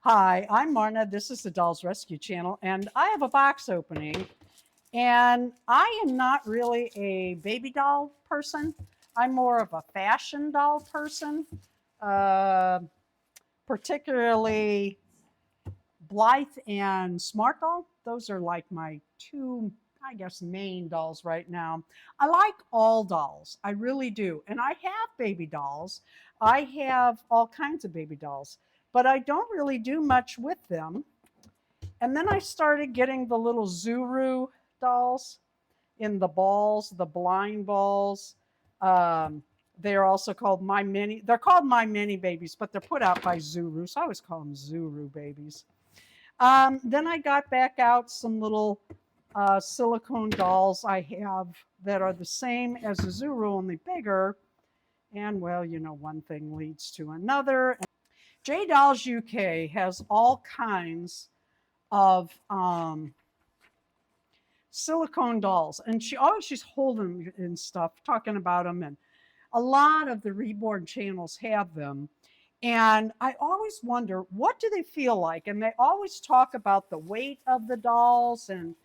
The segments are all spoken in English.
Hi, I'm Marna. This is the Dolls Rescue Channel, and I have a box opening. And I am not really a baby doll person. I'm more of a fashion doll person, uh, particularly Blythe and Smart Doll. Those are like my two, I guess, main dolls right now. I like all dolls. I really do. And I have baby dolls. I have all kinds of baby dolls, but I don't really do much with them. And then I started getting the little Zuru dolls in the balls, the blind balls. Um, they are also called My Mini. They're called My Mini Babies, but they're put out by Zuru. So I always call them Zuru babies. Then I got back out some little silicone dolls I have that are the same as the Zuru, only bigger. And well, you know, one thing leads to another. J Dolls UK has all kinds of silicone dolls, and she's holding them and stuff, talking about them, and a lot of the Reborn channels have them. And I always wonder, what do they feel like? And they always talk about the weight of the dolls. And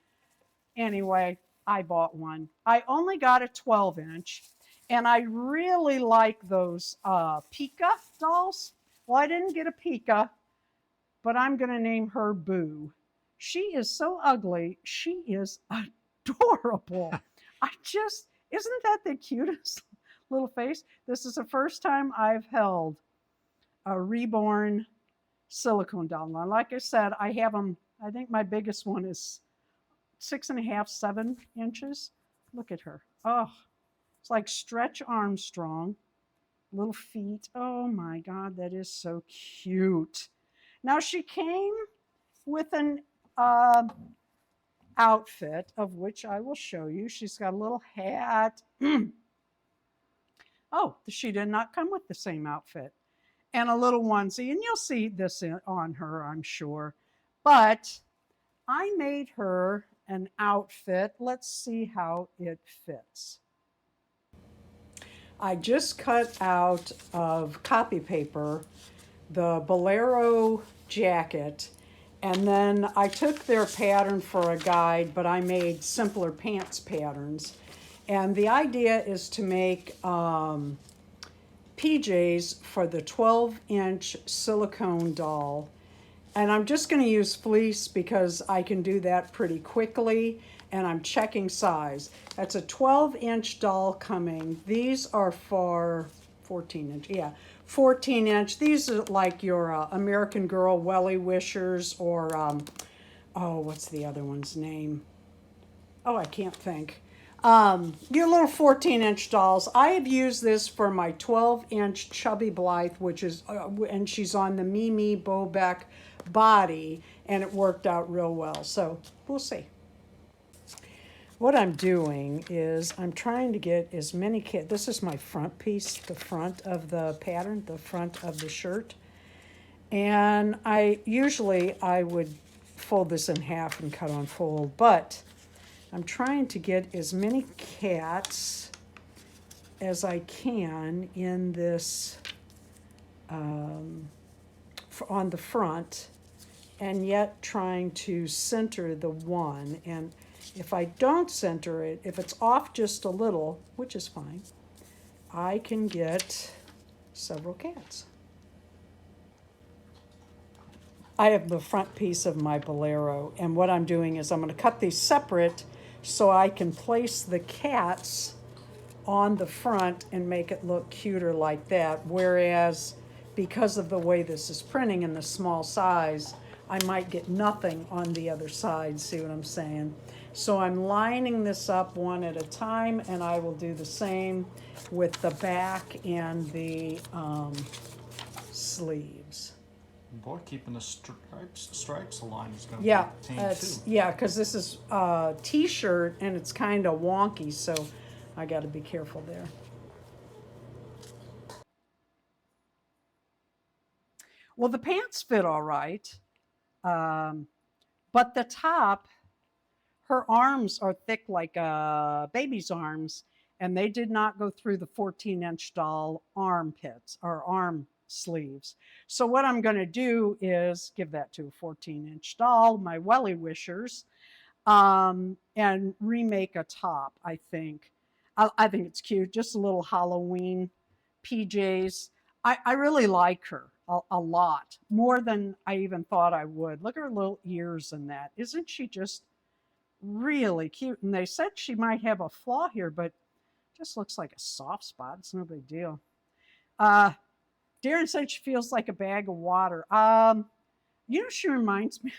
anyway, I bought one. I only got a 12-inch, and I really like those Pika dolls. Well, I didn't get a Pika, but I'm going to name her Boo. She is so ugly. She is adorable. Isn't that the cutest little face? This is the first time I've held a Reborn silicone doll. Now, like I said, I have them. I think my biggest one is 6.5, 7 inches. Look at her. Oh, it's like Stretch Armstrong, little feet. Oh my God, that is so cute. Now she came with an outfit, of which I will show you. She's got a little hat. Oh, she did not come with the same outfit. And a little onesie, and you'll see this on her, I'm sure. But I made her an outfit. Let's see how it fits. I just cut out of copy paper the Bolero jacket, and then I took their pattern for a guide, but I made simpler pants patterns. And the idea is to make PJs for the 12-inch silicone doll. And I'm just going to use fleece because I can do that pretty quickly. And I'm checking size. That's a 12-inch doll coming. These are for 14-inch. Yeah, 14-inch. These are like your American Girl Welly Wishers, or, oh, what's the other one's name? Oh, I can't think. Your little 14-inch dolls. I have used this for my 12-inch Chubby Blythe, which is, and she's on the Mimi Bobeck body, and it worked out real well. So we'll see. What I'm doing is I'm trying to get as many kids. This is my front piece, the front of the pattern, the front of the shirt. And I would fold this in half and cut on fold, but I'm trying to get as many cats as I can in this on the front, and yet trying to center the one. And if I don't center it, if it's off just a little, which is fine, I can get several cats. I have the front piece of my Bolero, and what I'm doing is I'm going to cut these separate so I can place the cats on the front and make it look cuter like that. Whereas, because of the way this is printing in the small size, I might get nothing on the other side. See what I'm saying? So I'm lining this up one at a time, and I will do the same with the back and the sleeves. Boy, keeping the stripes aligned is going to Yeah, be a pain too. yeah, because this is a t-shirt and it's kind of wonky, so I got to be careful there. Well, the pants fit all right, but the top, her arms are thick like a baby's arms, and they did not go through the 14-inch doll armpits or arm sleeves. So what I'm going to do is give that to a 14-inch doll, my Welly Wishers, and remake a top, I think. I think it's cute, just a little Halloween PJs. I really like her a lot, more than I even thought I would. Look at her little ears and that. Isn't she just really cute? And they said she might have a flaw here, but just looks like a soft spot. It's no big deal. Darren said she feels like a bag of water. She reminds me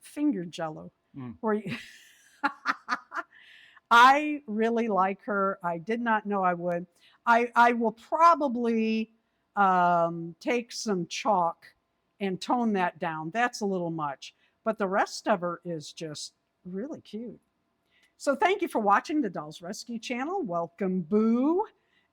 finger jello. Where you I really like her. I did not know I would. I will probably take some chalk and tone that down. That's a little much. But the rest of her is just really cute. So thank you for watching the Dolls Rescue channel. Welcome, Boo.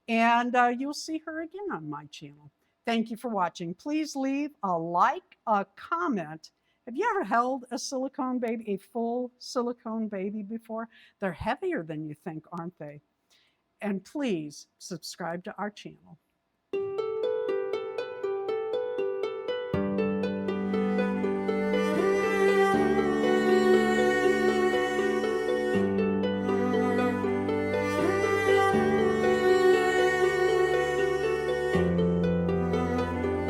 And you'll see her again on my channel. Thank you for watching. Please leave a like, a comment. Have you ever held a silicone baby, a full silicone baby before? They're heavier than you think, aren't they? And please subscribe to our channel.